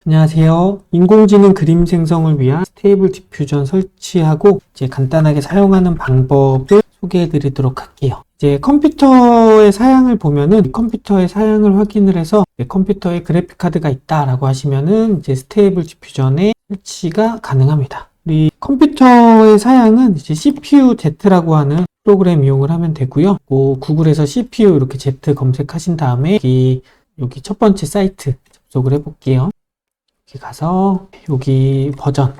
안녕하세요. 인공지능 그림 생성을 위한 스테이블 디퓨전 설치하고 이제 간단하게 사용하는 방법을 소개해 드리도록 할게요. 이제 컴퓨터의 사양을 보면은 컴퓨터의 사양을 확인을 해서 컴퓨터에 그래픽 카드가 있다라고 하시면은 이제 스테이블 디퓨전의 설치가 가능합니다. 우리 컴퓨터의 사양은 이제 CPU Z라고 하는 프로그램 이용을 하면 되고요. 구글에서 CPU 이렇게 Z 검색하신 다음에 여기 첫 번째 사이트 접속을 해볼게요. 여기 가서 여기 버전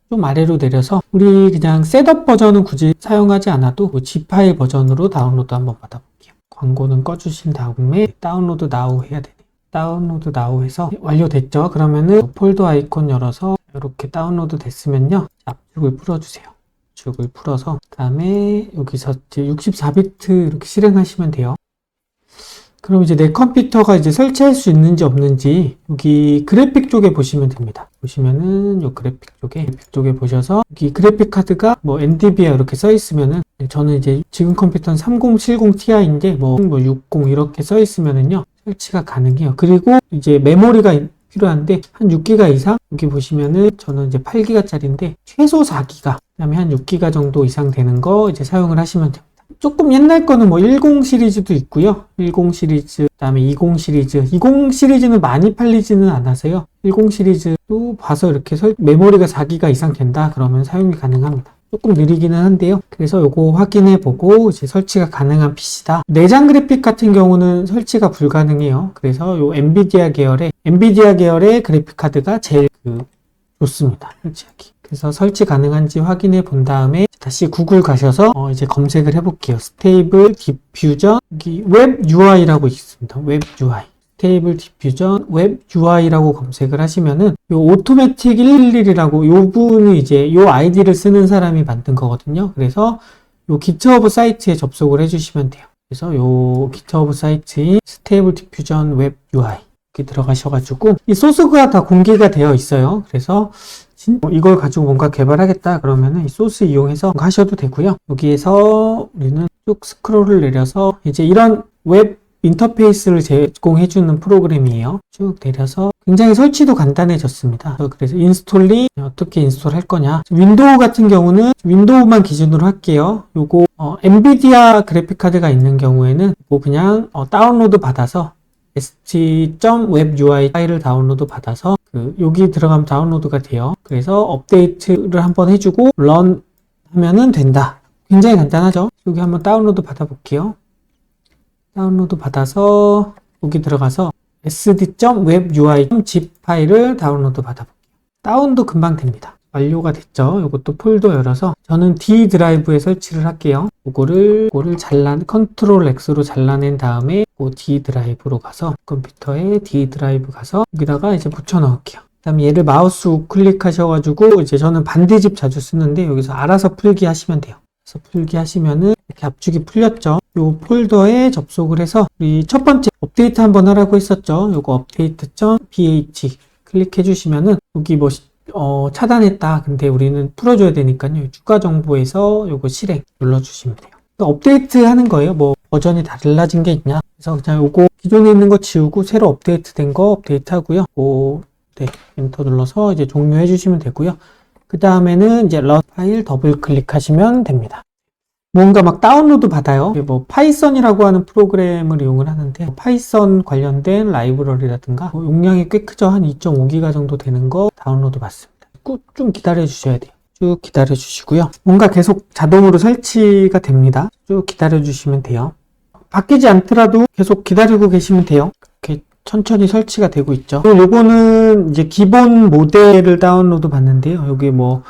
좀 아래로 내려서 우리 그냥 셋업 버전은 굳이 사용하지 않아도 G 파일 버전으로 다운로드 한번 받아볼게요. 광고는 꺼주신 다음에 다운로드 나우 해야 되네요. 다운로드 나우 해서 완료됐죠? 그러면은 폴더 아이콘 열어서 이렇게 다운로드 됐으면요, 압축을 풀어주세요. 압축을 풀어서 그 다음에 여기서 이제 64비트 이렇게 실행하시면 돼요. 그럼 이제 내 컴퓨터가 이제 설치할 수 있는지 없는지 여기 그래픽 쪽에 보시면 됩니다. 보시면은 요 그래픽 쪽에 보셔서 여기 그래픽 카드가 뭐 NVIDIA 이렇게 써 있으면은, 저는 이제 지금 컴퓨터는 3070 Ti인데 뭐 60 이렇게 써 있으면은요 설치가 가능해요. 그리고 이제 메모리가 필요한데 한 6기가 이상, 여기 보시면은 저는 이제 8기가짜리인데 최소 4기가, 그다음에 한 6기가 정도 이상 되는 거 이제 사용을 하시면 됩니다. 조금 옛날 거는 뭐 10 시리즈도 있고요. 10 시리즈, 그다음에 20 시리즈. 20 시리즈는 많이 팔리지는 않아서요. 10 시리즈도 봐서 이렇게 메모리가 4기가 이상 된다 그러면 사용이 가능합니다. 조금 느리기는 한데요. 그래서 요거 확인해 보고 이제 설치가 가능한 PC다. 내장 그래픽 같은 경우는 설치가 불가능해요. 그래서 요 엔비디아 계열의 그래픽 카드가 제일 좋습니다. 설치하기. 그래서 설치 가능한지 확인해 본 다음에 다시 구글 가셔서 이제 검색을 해볼게요. 스테이블 디퓨전, 여기 웹 UI라고 있습니다. 웹 UI. 스테이블 디퓨전 웹 UI라고 검색을 하시면은 요 오토매틱 111이라고, 요 분이 이제 요 아이디를 쓰는 사람이 만든 거거든요. 그래서 요 기트허브 사이트에 접속을 해주시면 돼요. 그래서 요 기트허브 사이트인 스테이블 디퓨전 웹 UI 이렇게 들어가셔가지고 이 소스가 다 공개가 되어 있어요. 그래서 이걸 가지고 뭔가 개발하겠다 그러면은 이 소스 이용해서 하셔도 되고요. 여기에서 우리는 쭉 스크롤을 내려서 이제 이런 웹 인터페이스를 제공해주는 프로그램이에요. 쭉 내려서 굉장히 설치도 간단해졌습니다. 그래서 인스톨이 어떻게 인스톨 할 거냐. 윈도우 같은 경우는 윈도우만 기준으로 할게요. 요거 엔비디아 그래픽 카드가 있는 경우에는 뭐 그냥 다운로드 받아서 st.webui 파일을 다운로드 받아서 여기 들어가면 다운로드가 돼요. 그래서 업데이트를 한번 해주고 런 하면은 된다. 굉장히 간단하죠? 여기 한번 다운로드 받아볼게요. 다운로드 받아서 여기 들어가서 sd.webui.zip 파일을 다운로드 받아볼게요. 다운도 금방 됩니다. 완료가 됐죠? 이것도 폴더 열어서 저는 D 드라이브에 설치를 할게요. 요거를 컨트롤 X로 잘라낸 다음에 D 드라이브로 가서 컴퓨터에 D 드라이브 가서 여기다가 이제 붙여 넣을게요. 그 다음에 얘를 마우스 우클릭하셔가지고 이제 저는 반디집 자주 쓰는데 여기서 알아서 풀기 하시면 돼요. 그래서 풀기 하시면은 이렇게 압축이 풀렸죠. 요 폴더에 접속을 해서 우리 첫 번째 업데이트 한번 하라고 했었죠. 요거 update.bh 클릭해 주시면은 여기 뭐 차단했다. 근데 우리는 풀어줘야 되니까요. 추가 정보에서 요거 실행 눌러주시면 돼요. 업데이트 하는 거예요. 뭐 버전이 달라진 게 있냐. 그래서 그냥 요거 기존에 있는 거 지우고 새로 업데이트 된 거 업데이트 하고요. 네, 엔터 눌러서 이제 종료해 주시면 되고요. 그 다음에는 이제 런 파일 더블 클릭하시면 됩니다. 뭔가 막 다운로드 받아요. 뭐 파이썬이라고 하는 프로그램을 이용을 하는데 파이썬 관련된 라이브러리라든가 용량이 꽤 크죠. 한 2.5기가 정도 되는 거 다운로드 받습니다. 좀 기다려 주셔야 돼요. 쭉 기다려 주시고요. 뭔가 계속 자동으로 설치가 됩니다. 쭉 기다려 주시면 돼요. 바뀌지 않더라도 계속 기다리고 계시면 돼요. 이렇게 천천히 설치가 되고 있죠. 요거는 이제 기본 모델을 다운로드 받는데요. 여기 뭐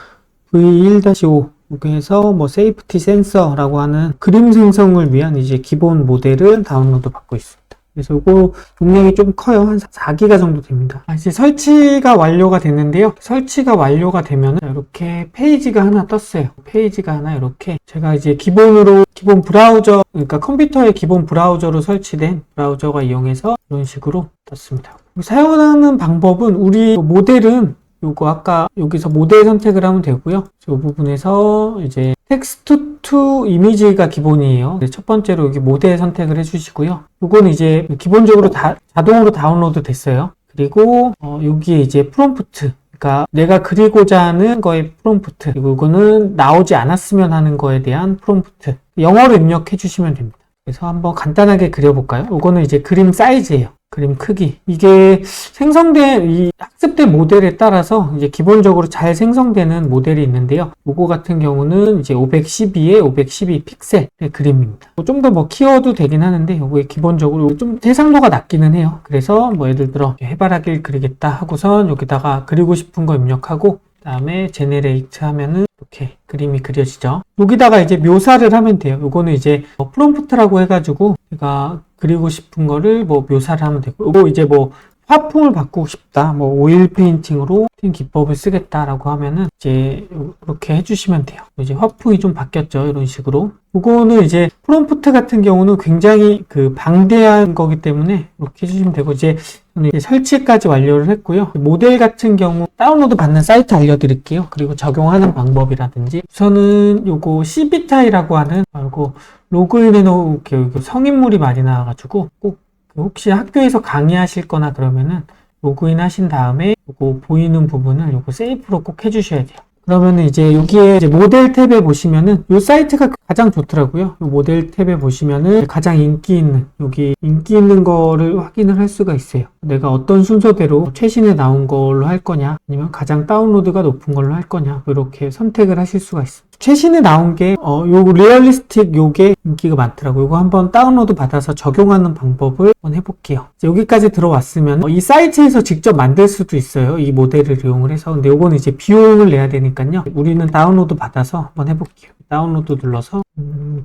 V1-5 여기에서 뭐 세이프티 센서라고 하는 그림 생성을 위한 이제 기본 모델을 다운로드 받고 있습니다. 그래서 이거 용량이 좀 커요. 한 4기가 정도 됩니다. 이제 설치가 완료가 됐는데요. 설치가 완료가 되면 이렇게 페이지가 하나 떴어요. 페이지가 하나 이렇게 제가 이제 기본 브라우저, 그러니까 컴퓨터의 기본 브라우저로 설치된 브라우저가 이용해서 이런 식으로 떴습니다. 사용하는 방법은 우리 모델은 요거 아까 여기서 모델 선택을 하면 되고요. 이 부분에서 이제 텍스트 투 이미지가 기본이에요. 첫 번째로 여기 모델 선택을 해주시고요. 요거는 이제 기본적으로 자동으로 다운로드 됐어요. 그리고 여기에 이제 프롬프트, 그러니까 내가 그리고자 하는 거의 프롬프트, 그리고 이거는 나오지 않았으면 하는 거에 대한 프롬프트, 영어로 입력해 주시면 됩니다. 그래서 한번 간단하게 그려볼까요? 이거는 이제 그림 사이즈예요. 그림 크기. 이게 생성된, 이 학습된 모델에 따라서 이제 기본적으로 잘 생성되는 모델이 있는데요. 요거 같은 경우는 이제 512에 512 픽셀의 그림입니다. 좀 더 뭐 키워도 되긴 하는데, 요게 기본적으로 좀 해상도가 낮기는 해요. 그래서 뭐 예를 들어 해바라기를 그리겠다 하고선 여기다가 그리고 싶은 거 입력하고, 그 다음에 제네레이트 하면은 이렇게 그림이 그려지죠. 여기다가 이제 묘사를 하면 돼요. 요거는 이제 프롬프트라고 해가지고 제가 그리고 싶은 거를 뭐 묘사를 하면 되고, 요거 이제 뭐 화풍을 바꾸고 싶다, 뭐 오일 페인팅으로 기법을 쓰겠다라고 하면은 이제 이렇게 해주시면 돼요. 이제 화풍이 좀 바뀌었죠, 이런 식으로. 요거는 이제 프롬프트 같은 경우는 굉장히 그 방대한 거기 때문에 이렇게 해주시면 되고, 이제 저는 이제 설치까지 완료를 했고요. 모델 같은 경우 다운로드 받는 사이트 알려드릴게요. 그리고 적용하는 방법이라든지, 우선은 요거 CBTI라고 하는, 요거 로그인 해놓을게요. 성인물이 많이 나와가지고 꼭 혹시 학교에서 강의하실 거나 그러면은 로그인 하신 다음에 요거 보이는 부분을 요거 세이프로 꼭 해주셔야 돼요. 그러면은 이제 여기에 이제 모델 탭에 보시면은 요 사이트가 가장 좋더라고요. 요 모델 탭에 보시면은 가장 인기 있는, 여기 인기 있는 거를 확인을 할 수가 있어요. 내가 어떤 순서대로 최신에 나온 걸로 할 거냐, 아니면 가장 다운로드가 높은 걸로 할 거냐, 이렇게 선택을 하실 수가 있습니다. 최신에 나온 게 요 리얼리스틱 요게 인기가 많더라고요. 이거 한번 다운로드 받아서 적용하는 방법을 한번 해볼게요. 여기까지 들어왔으면 이 사이트에서 직접 만들 수도 있어요. 이 모델을 이용을 해서. 근데 요거는 이제 비용을 내야 되니까요. 우리는 다운로드 받아서 한번 해볼게요. 다운로드 눌러서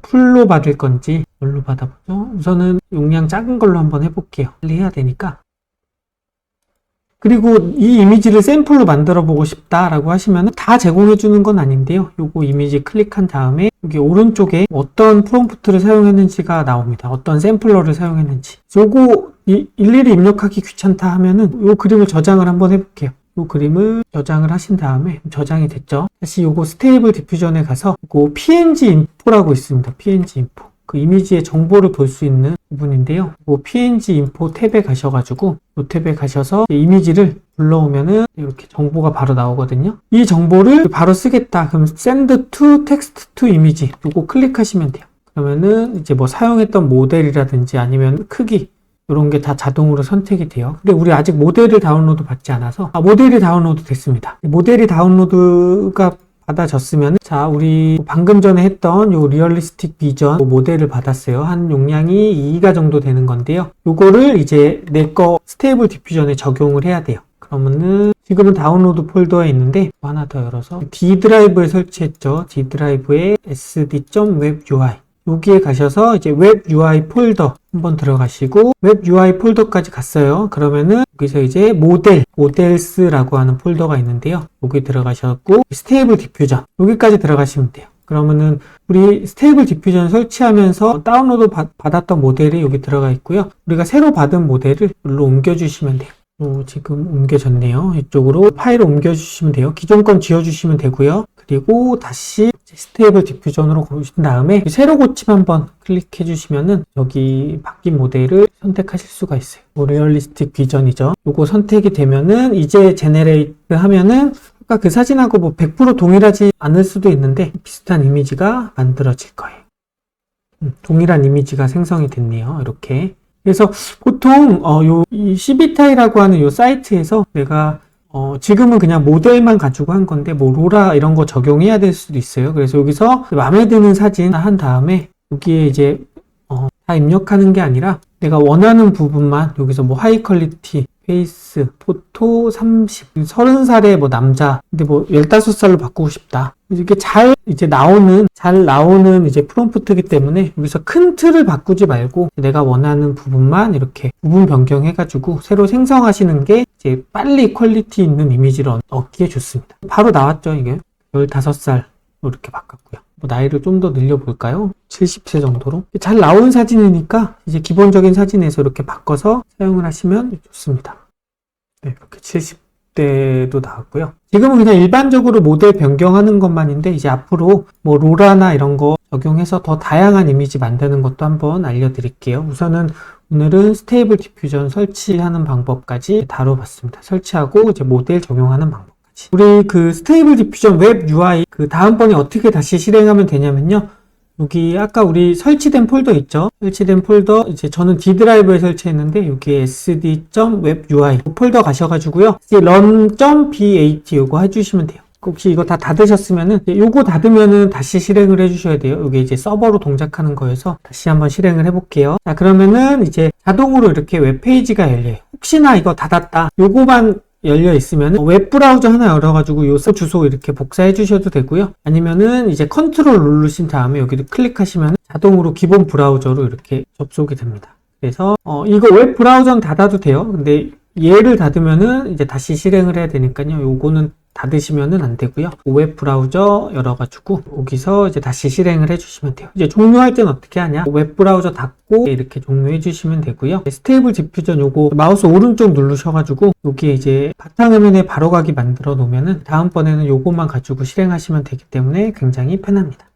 풀로 받을 건지 뭘로 받아보죠. 우선은 용량 작은 걸로 한번 해볼게요. 빨리 해야 되니까. 그리고 이 이미지를 샘플로 만들어 보고 싶다라고 하시면 다 제공해 주는 건 아닌데요. 요거 이미지 클릭한 다음에 여기 오른쪽에 어떤 프롬프트를 사용했는지가 나옵니다. 어떤 샘플러를 사용했는지. 요거 일일이 입력하기 귀찮다 하면은 요 그림을 저장을 한번 해볼게요. 요 그림을 저장을 하신 다음에 저장이 됐죠. 다시 요거 스테이블 디퓨전에 가서 요거 PNG 인포라고 있습니다. PNG 인포. 그 이미지의 정보를 볼 수 있는 부분인데요. 뭐 PNG 인포 탭에 가셔가지고 이 탭에 가셔서 이미지를 불러오면은 이렇게 정보가 바로 나오거든요. 이 정보를 바로 쓰겠다. 그럼 send to text to image 요거 클릭하시면 돼요. 그러면은 이제 뭐 사용했던 모델이라든지 아니면 크기 이런 게 다 자동으로 선택이 돼요. 근데 우리 아직 모델을 다운로드 받지 않아서 모델이 다운로드 됐습니다. 모델이 다운로드가 받아졌으면, 자, 우리 방금 전에 했던 요 리얼리스틱 비전 모델을 받았어요. 한 용량이 2기가 정도 되는 건데요. 요거를 이제 내 거 스테이블 디퓨전에 적용을 해야 돼요. 그러면은 지금은 다운로드 폴더에 있는데 하나 더 열어서 D 드라이브에 설치했죠. D 드라이브에 sd.webui 여기에 가셔서 이제 웹 UI 폴더 한번 들어가시고 웹 UI 폴더까지 갔어요. 그러면은 여기서 이제 모델스라고 하는 폴더가 있는데요. 여기 들어가셨고 스테이블 디퓨전 여기까지 들어가시면 돼요. 그러면은 우리 스테이블 디퓨전 설치하면서 다운로드 받았던 모델이 여기 들어가 있고요. 우리가 새로 받은 모델을 여기로 옮겨주시면 돼요. 지금 옮겨졌네요. 이쪽으로 파일을 옮겨주시면 돼요. 기존 건 지워주시면 되고요. 그리고 다시 스테이블 디퓨전으로 고르신 다음에 새로 고침 한번 클릭해 주시면은 여기 바뀐 모델을 선택하실 수가 있어요. 리얼리스틱 비전이죠. 요거 선택이 되면은 이제 제네레이트 하면은 아까 그 사진하고 뭐 100% 동일하지 않을 수도 있는데 비슷한 이미지가 만들어질 거예요. 동일한 이미지가 생성이 됐네요. 이렇게. 그래서 보통 이 CBTI라고 하는 요 사이트에서 내가 지금은 그냥 모델만 가지고 한 건데 뭐 로라 이런 거 적용해야 될 수도 있어요. 그래서 여기서 마음에 드는 사진 한 다음에 여기에 이제 다 입력하는 게 아니라 내가 원하는 부분만 여기서 뭐 하이 퀄리티 페이스 포토 30살의 뭐 남자 근데 뭐 15살로 바꾸고 싶다. 이게 잘 나오는 이제 프롬프트이기 때문에 여기서 큰 틀을 바꾸지 말고 내가 원하는 부분만 이렇게 부분 변경해가지고 새로 생성하시는 게 이제 빨리 퀄리티 있는 이미지를 얻기에 좋습니다. 바로 나왔죠. 이게 15살 이렇게 바꿨고요. 뭐 나이를 좀 더 늘려볼까요? 70세 정도로. 잘 나온 사진이니까 이제 기본적인 사진에서 이렇게 바꿔서 사용을 하시면 좋습니다. 네, 이렇게 70대도 나왔고요. 지금은 그냥 일반적으로 모델 변경하는 것만인데 이제 앞으로 뭐 로라나 이런 거 적용해서 더 다양한 이미지 만드는 것도 한번 알려드릴게요. 우선은 오늘은 스테이블 디퓨전 설치하는 방법까지 다뤄봤습니다. 설치하고 이제 모델 적용하는 방법까지. 우리 그 스테이블 디퓨전 웹 UI 그 다음번에 어떻게 다시 실행하면 되냐면요. 여기 아까 우리 설치된 폴더 있죠? 설치된 폴더 이제 저는 D 드라이브에 설치했는데 여기 sd.webui 이 폴더 가셔가지고요. run.bat 요거 해주시면 돼요. 혹시 이거 다 닫으셨으면은 요거 닫으면은 다시 실행을 해주셔야 돼요. 이게 이제 서버로 동작하는 거여서 다시 한번 실행을 해볼게요. 자, 그러면은 이제 자동으로 이렇게 웹페이지가 열려요. 혹시나 이거 닫았다 요거만 열려 있으면 웹브라우저 하나 열어가지고 요 주소 이렇게 복사해 주셔도 되고요. 아니면은 이제 컨트롤 누르신 다음에 여기도 클릭하시면 자동으로 기본 브라우저로 이렇게 접속이 됩니다. 그래서 이거 웹브라우저는 닫아도 돼요. 근데 얘를 닫으면은 이제 다시 실행을 해야 되니까요. 요거는 닫으시면은 안 되고요. 웹 브라우저 열어가지고 여기서 이제 다시 실행을 해주시면 돼요. 이제 종료할 때는 어떻게 하냐? 웹 브라우저 닫고 이렇게 종료해 주시면 되고요. 스테이블 디퓨전 요거 마우스 오른쪽 누르셔가지고 여기에 이제 바탕화면에 바로가기 만들어 놓으면은 다음번에는 요것만 가지고 실행하시면 되기 때문에 굉장히 편합니다.